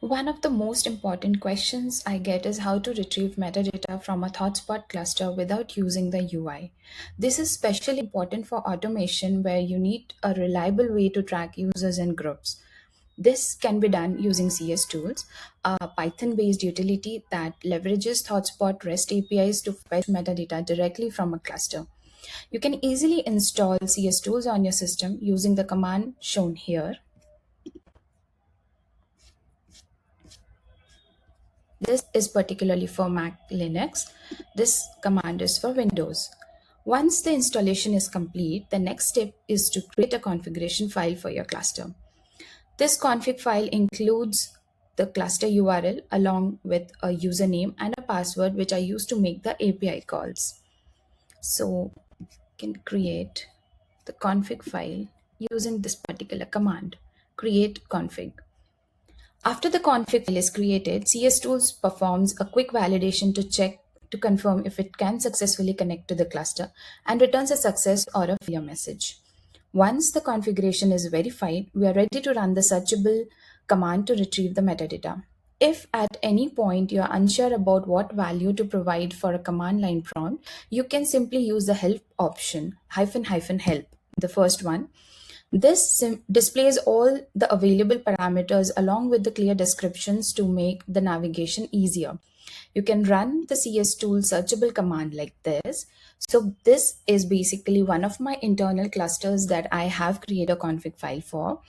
One of the most important questions I get is how to retrieve metadata from a ThoughtSpot cluster without using the UI. This is especially important for automation where you need a reliable way to track users and groups. This can be done using CSTools, a Python-based utility that leverages ThoughtSpot REST APIs to fetch metadata directly from a cluster. You can easily install CSTools on your system using the command shown here. This is particularly for Mac Linux. This command is for Windows. Once the installation is complete, the next step is to create a configuration file for your cluster. This config file includes the cluster URL along with a username and a password which I use to make the API calls. So you can create the config file using this particular command, create config. After the config file is created, CSTools performs a quick validation to check to confirm if it can successfully connect to the cluster and returns a success or a failure message. Once the configuration is verified, we are ready to run the searchable command to retrieve the metadata. If at any point you are unsure about what value to provide for a command line prompt, you can simply use the help option, --help, the first one. This displays all the available parameters along with the clear descriptions to make the navigation easier. You can run the CSTool searchable command like this. So this is basically one of my internal clusters that I have created a config file for.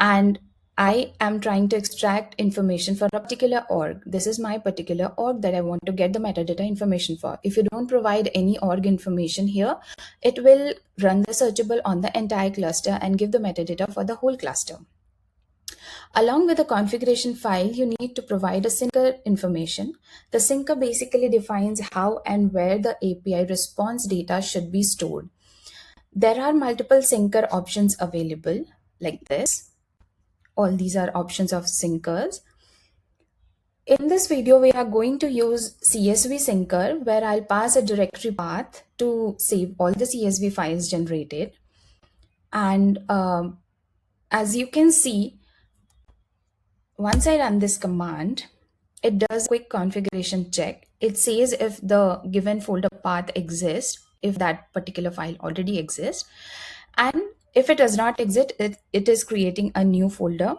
And I am trying to extract information for a particular org. This is my particular org that I want to get the metadata information for. If you don't provide any org information here, it will run the searchable on the entire cluster and give the metadata for the whole cluster. Along with the configuration file, you need to provide a syncer information. The syncer basically defines how and where the API response data should be stored. There are multiple syncer options available like this. All these are options of syncers. In this video, we are going to use CSV syncer where I'll pass a directory path to save all the CSV files generated. And as you can see, once I run this command, it does a quick configuration check. It says if the given folder path exists, if that particular file already exists. And if it does not exist, it is creating a new folder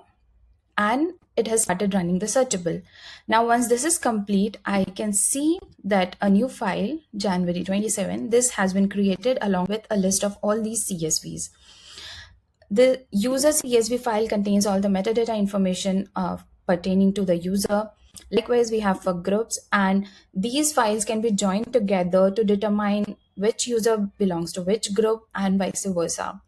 and it has started running the searchable. Now, once this is complete, I can see that a new file, January 27, this has been created along with a list of all these CSVs. The user CSV file contains all the metadata information pertaining to the user. Likewise, we have for groups, and these files can be joined together to determine which user belongs to which group and vice versa.